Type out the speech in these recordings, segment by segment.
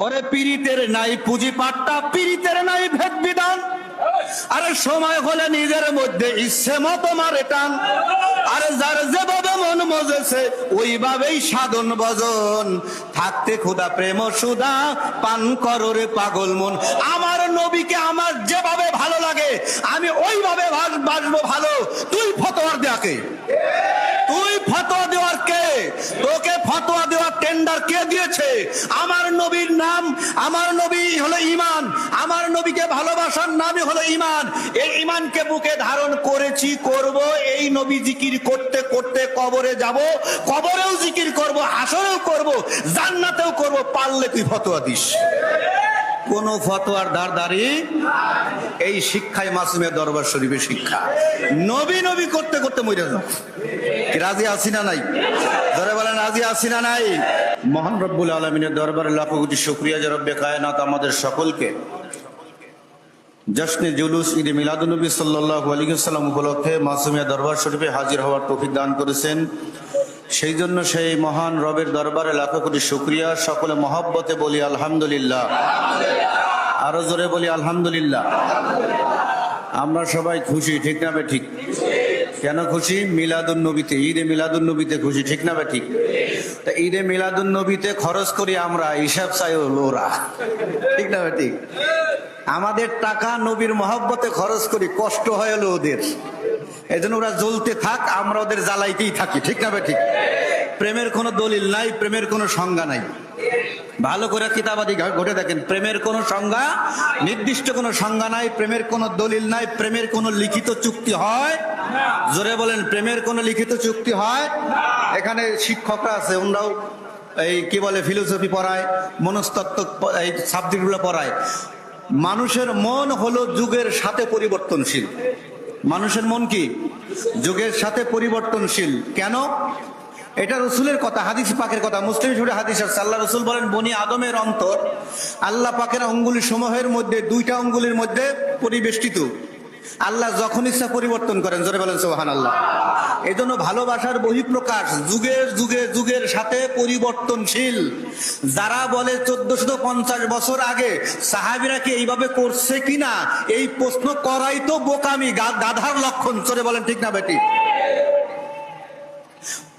ওরে পীড়িতের নাই পুঁজি পাট্টা, পীড়িতের নাই ভেদ বিধান। আরে সময় হলে নিজের মধ্যে ইচ্ছে মতো মারে টান। আরে যার যেভাবে মন মজেছে ওইভাবেই সাধন ভজন। থাকতে খোদা প্রেম সুদা পান করো রে পাগল মন। আমার নবীকে আমার যেভাবে ভালো লাগে আমি ওইভাবে বাসবো ভালো। তুই ফতোয়া দেয়াকে, তুই ফতোয়া দেওয়ার কে? তোকে ফতোয়া দেওয়ার টেন্ডার কে দিয়েছে? আমার নবীর নাম, আমার নবী হলো ঈমান। আমার নবীকে ভালোবাসার নামই হলো ঈমান। এই ঈমানকে বুকে ধারণ করেছি, করব। এই নবী জিকির করতে করতে কবরে যাব, কবরেও জিকির করব, হাসরেও করব, জান্নাতেও করব। পারলে তুই ফতোয়া দিস। কোন ফতোয়ার ধারধারি? এই শিক্ষায় মাসুমের দরবার শরীফের শিক্ষা। নবী নবী করতে করতে মরে যাও। রাজি আছি না নাই? ধরে বলেন রাজি আছি না নাই? মহান রব্বুল আলামিনের দরবারে লাখো কোটি শুকরিয়া যে রব্বে কায়নাত আমাদের সকলকে জশ্নে জুলুস ঈদে মিলাদুন্নবী সাল্লাল্লাহু আলাইহি ওয়াসাল্লাম উপলক্ষে মাসুমিয়া দরবার শরীফে হাজির হওয়ার তৌফিক দান করেছেন। সেই জন্য সেই মহান রবের দরবারে লাখো কোটি শুকরিয়া। সকলে মহব্বতে বলি আলহামদুলিল্লাহ, আরো জোরে বলি আলহামদুলিল্লাহ। আমরা সবাই খুশি, ঠিক না ঠিক? কেন খুশি? মিলাদুন্নবীতে, ঈদে মিলাদুন্নবীতে খুশি, ঠিক না ঠিক? তা ঈদে মিলাদুন্নবীতে খরচ করি আমরা, হিসাব চাই ওরা, ঠিক না ঠিক? আমাদের টাকা নবীর মহব্বতে খরচ করি, কষ্ট হয় হলো ওদের। এই জন্য ওরা জ্বলতে থাক, আমরা ওদের জ্বালাইতেই থাকি, ঠিক না ঠিক? প্রেমের কোনো দলিল নাই, প্রেমের কোনো সংজ্ঞা নাই। ভালো করে কিতাবাদি ঘটে দেখেন, প্রেমের কোনো সংজ্ঞা, নির্দিষ্ট কোনো সংজ্ঞা নাই, প্রেমের কোনো দলিল নাই, প্রেমের কোনো লিখিত চুক্তি হয়? জোরে বলেন, প্রেমের কোনো লিখিত চুক্তি হয়? এখানে শিক্ষকরা আছে, ওনারাও এই কি বলে ফিলোসফি পড়ায়, মনস্তত্ত্ব এই সাবজেক্টগুলো পড়ায়। মানুষের মন হলো যুগের সাথে পরিবর্তনশীল। মানুষের মন কি? যুগের সাথে পরিবর্তনশীল। কেন? এটা রসুলের কথা, হাদিস পাকের কথা। মুসলিম শরীফে হাদিস আছে, আল্লাহ রসুল বলেন বনি আদমের অন্তর আল্লাহ পাকের অঙ্গুলি সমূহের মধ্যে, দুইটা অঙ্গুলির মধ্যে পরিবেষ্টিত। আল্লাহ যখন ইচ্ছা পরিবর্তন করেন, জোরে বলেন সুবহানাল্লাহ। এই জন্য ভালোবাসার বহিঃপ্রকাশ যুগের যুগে যুগের সাথে পরিবর্তনশীল। যারা বলে 1450 বছর আগে সাহাবীরা কি এইভাবে করছে কিনা, এই প্রশ্ন করাই তো বোকামি, গাধার লক্ষণ। জোরে বলেন ঠিক না বেটি?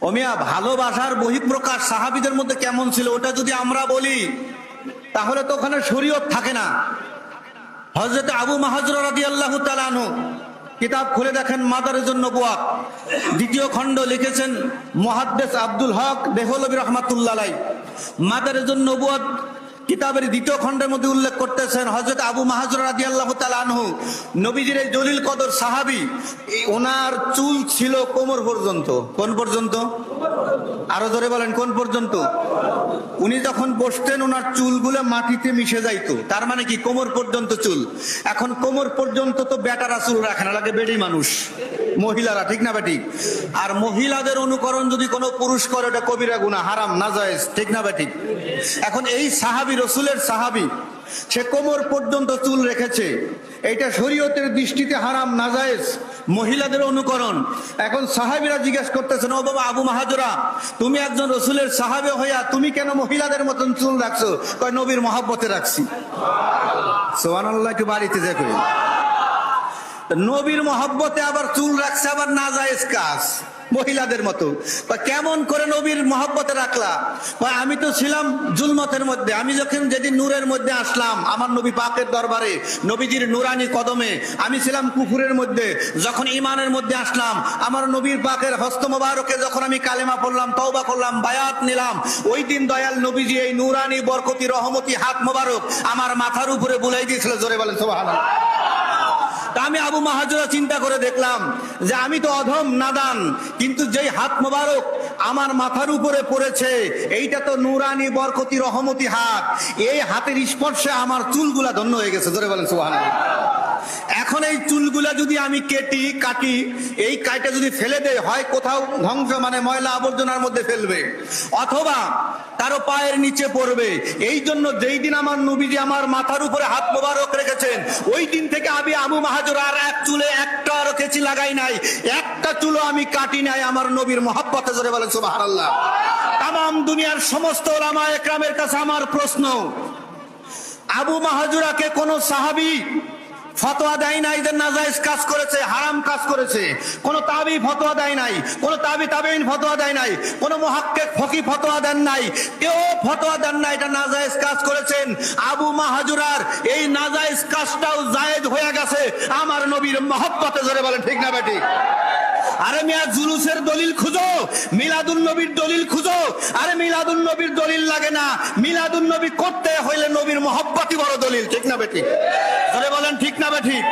ওমিয়া, ভালোবাসার বহিঃপ্রকাশ সাহাবীদের মধ্যে কেমন ছিল ওটা যদি আমরা বলি তাহলে তো ওখানে শরীয়ত থাকে না। হযরত আবু মাহজুরা রাদিয়াল্লাহু তাআলা আনহু কিতাব খুলে দেখেন, মাদারিজুন নবুওয়াত দ্বিতীয় খণ্ড লিখেছেন মুহাদ্দিস আব্দুল হক দেহলভী রাহমাতুল্লাহ আলাইহি। মাদারিজুন নবুওয়াত কিতাবের দ্বিতীয় খণ্ডের মধ্যে উল্লেখ করতেছেন, হযরত আবু মাহজুরা রাদিয়াল্লাহু তাআলা আনহু নবীজির এই জলিল কদর সাহাবী, ওনার চুল ছিল কোমর পর্যন্ত। কোন পর্যন্ত? আরো জোরে বলেন, কোন পর্যন্ত? উনি যখন বসতেন ওনার চুলগুলো মাটিতে মিশে যাইতো। তার মানে কি? কোমর পর্যন্ত চুল। এখন কোমর পর্যন্ত তো বেটারা চুল রাখে না, লাগে বেডি মানুষ, মহিলারা, ঠিক না বেটি? আর মহিলাদের অনুকরণ যদি কোনো পুরুষ করে ওটা কবিরা গুনাহ, হারাম, নাজায়েজ, ঠিক না বেটি? এখন এই সাহাবী, রসুলের সাহাবী, সে কোমর পর্যন্ত চুল রেখেছে, এইটা শরীয়তের দৃষ্টিতে হারাম, নাজায়েজ, মহিলাদের অনুকরণ। এখন সাহাবীরা জিজ্ঞাসা করতেছেন, ও বাবা আবু মাহজুরা, তুমি একজন রসুলের সাহাবী হইয়া তুমি কেন মহিলাদের মতন চুল রাখছো? কয় নবীর মহব্বতে রাখছি। সুবহানাল্লাহ, কি বাড়িতে দেখো, নবীর মহব্বতে আবার চুল রাখছে, আবার নাজায়েজ কাজ, মহিলাদের মতো। কেমন করে নবীর মহব্বতে রাখলা? আমি তো ছিলাম জুলমতের মধ্যে। আমি যখন যেদিন নূরের মধ্যে আসলাম আমার নবী পাকের দরবারে, নবীজির নুরানি কদমে, আমি ছিলাম কুফুরের মধ্যে। যখন ঈমানের মধ্যে আসলাম, আমার নবীর পাকের হস্ত মোবারকে যখন আমি কালেমা পড়লাম, তওবা করলাম, বায়াত নিলাম, ওই দিন দয়াল নবীজি এই নুরানি বরকতি রহমতি হাত মোবারক আমার মাথার উপরে বুলাই দিয়েছিল। জোরে বলেন সুবহানাল্লাহ। আমি আবু মাহজুরা চিন্তা করে দেখলাম যে আমি তো অধম নাদান, কিন্তু যেই হাত মোবারক আমার মাথার উপরে পড়েছে এইটা তো নুরানি বরকতি রহমতি হাত। এই হাতের স্পর্শে আমার চুলগুলা ধন্য হয়ে গেছে। ধরে বলেন সুবহানাল্লাহ। এখন এই চুলগুলা যদি আমি কাটি, এই কাইটা যদি ফেলে দেয়, হয় কোথাও ধ্বংস, মানে ময়লা আবর্জনার মধ্যে ফেলবে, অথবা কারো পায়ের নিচে পড়বে। এই জন্য যেই দিন আমার নবীজি আমার মাথার উপরে হাত মোবারক রেখেছেন, ওই দিন থেকে আমি আবু মাহজুরা আর এক চুলে একটা আরো কেচি লাগাই নাই, একটা চুলও আমি কাটি নাই, আমার নবীর মহব্বতে। জোরে বলেন সুবহানাল্লাহ। তামাম দুনিয়ার সমস্ত উলামা একরামের কাছে আমার প্রশ্ন, আবু মাহাজুরাকে কোন সাহাবী ফতোয়া দেয় নাই যে নাজায়েজ কাজ করেছে, হারাম কাজ করেছে। কোন তাবি ফতোয়া দেয় নাই, কোন তাবিঈন ফতোয়া দেয় নাই, কোন মুহাক্কিক ফকি ফতোয়া দেন নাই, কেউ ফতোয়া দেন নাই এটা নাজায়েজ কাজ করেছেন। আবু মাহাজুরার এই নাজায়েজ কাজটাও জায়েজ হয়ে গেছে আমার নবীর মহব্বতে। জোরে বলেন ঠিক না বেঠিক? আরে মিয়া জুলুসের দলিল খুঁজো, মিলাদুন নবীর দলিল খুঁজো। আরে মিলাদুন নবীর দলিল লাগে না, মিলাদুন নবী করতে হইলে নবীর মহব্বতই বড় দলিল। ঠিক না বেঠিক? জোরে বলেন ঠিক না বেঠিক?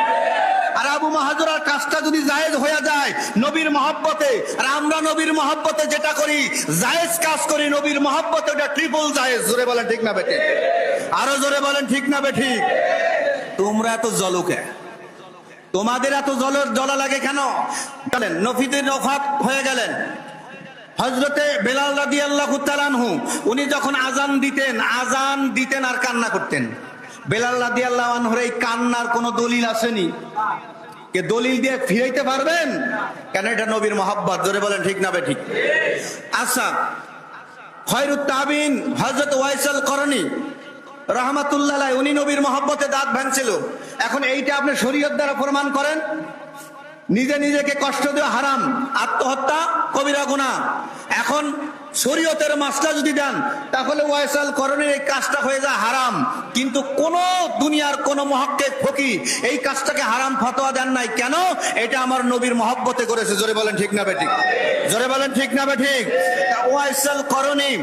আর আবু মাহাজুরার কাজটা যদি জায়েজ হয়ে যায় নবীর মহব্বতে, আর আমরা নবীর মহব্বতে যেটা করি জায়েজ কাজ করি, নবীর মহব্বতে ওটা ট্রিপল জায়েজ। জোরে বলেন ঠিক না বেঠিক? আরো জোরে বলেন ঠিক না বেঠিক? তোমরা এত জলকে, তোমাদের এত জ্বলা লাগে কেন? নফিদের ওফাত হয়ে গেলেন হযরতে বেলাল রাদিয়াল্লাহু তাআলা আনহু। উনি যখন আজান দিতেন আর কান্না করতেন। বেলাল রাদিয়াল্লাহু আনহুর এই কান্নার কোনো দলিল আসেনি, কে দলিল দিয়ে ফিরাইতে পারবেন? কেন এটা নবীর মহব্বত। জোরে বলেন ঠিক না বেঠিক? আচ্ছা, খয়রুত তাবিন হযরত ওয়াইসাল করনী রাহমাতুল্লাহ আলাইহি, উনি নবীর মহব্বতে দাঁত ভাঙছিল। এখন এইটা আপনি শরীয়ত দ্বারা প্রমাণ করেন। নিজেকে কষ্ট দেওয়া হারাম, আত্মহত্যা কবিরা গুনাহ। এখন শরীয়তের মাসলা যদি দেন তাহলে ওয়াইসাল করণীর এই কাজটা হয়ে যায় হারাম। কিন্তু কোন দুনিয়ার কোন মুহাক্কিক ফকি এই কাজটাকে হারাম ফতোয়া দেন নাই। কেন? এটা আমার নবীর মহব্বতে করেছে। জোরে বলেন ঠিক না বেঠিক? জোরে বলেন ঠিক না বেঠিক? ওয়াইসাল করণী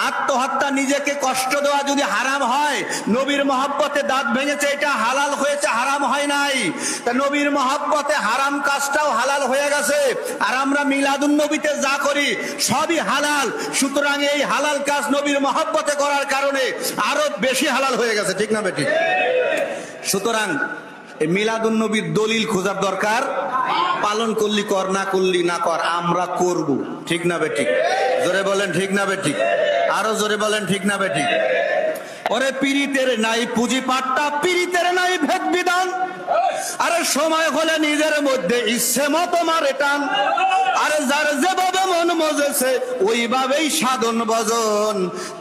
আত্মহত্যা, নিজেকে কষ্ট দেওয়া যদি হারাম হয়, নবীর মহব্বতে দাঁত ভেঙেছে, এটা হালাল হয়েছে, হারাম হয় নাই। তা নবীর মহব্বতে হারাম কাজটাও হালাল হয়ে গেছে। আর আমরা মিলাদুন নবীতে যা করি সবই হালাল। সুতরাং এই হালাল কাজ নবীর মহব্বতে করার কারণে আরো বেশি হালাল হয়ে গেছে। ঠিক না বেঠিক? সুতরাং এই মিলাদুন নবীর দলিল খোঁজার দরকার। পালন করলি কর, না করলি না কর, আমরা করব। ঠিক না বেঠিক? জোরে বলেন ঠিক না বেঠিক? আরো জোরে বলেন ঠিক না বেঠিক? ওরে পীড়িতের নাই পুঁজি পাট্টা, পীড়িতের নাই ভেদ বিধান। আরে সময় হলে নিজের মধ্যে ইচ্ছে মতো মারে টান। আরে যার যেভাবে মন মজেছে ওইভাবেই সাধন ভজন।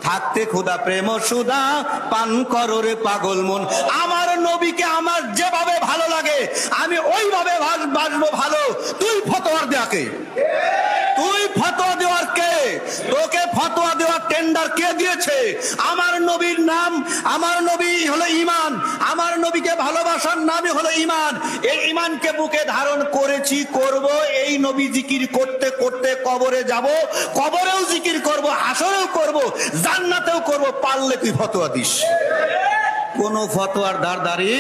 থাকতে খোদা প্রেম সুদা, পান করো রে পাগল মন। আমার নবীকে আমার যেভাবে ভালো লাগে আমি ওইভাবে বাসবো ভালো। তুই ফতোয়া দেয়াকে, তুই ফতোয়া দেওয়ার কে? তোকে ফতোয়া দেওয়ার টেন্ডার কে দিয়েছে? আমার নবীর নাম, আমার নবী হলো ঈমান। আমার নবীকে ভালোবাসার নামই হলো ঈমান। এই ঈমানকে বুকে ধারণ করেছি, করব। এই নবী জিকির করতে করতে কবরে যাব, কবরেও জিকির করব, হাসরেও করব, জান্নাতেও করব। পারলে তুই ফতোয়া দিস। কোন ফতোয়ার দাঁড়ি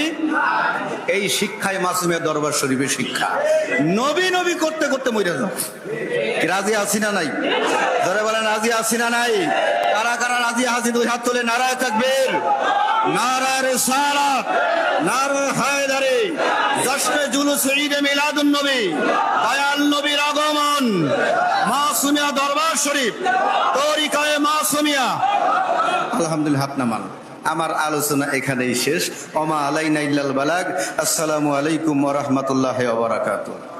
এই শিক্ষায় মাসুমিয়া দরবার শরীফের শিক্ষা। নবী করতে করতে মরে যাও। রাজি আছি না নাই? ধরে বলেন রাজি আছি না নাই? কারা কারা রাজি আছি দুই হাত তুলে নারায়ে তাকবীর, নারায়ে রিসালাত, নারায়ে হায়দারি। জশ্নে জুলুস ঈদে মিলাদুন নবী, দয়াল নবীর আগমন, মাসুমিয়া দরবার শরীফ, তরিকায়ে মাসুমিয়া। আলহামদুলিল্লাহ। হাত নামান। আমার আলোচনা এখানেই শেষ। ওমা আলাইনা ইল্লাল বালাগ। আসসালামু আলাইকুম ওয়া রাহমাতুল্লাহি ওয়া বারাকাতুহু।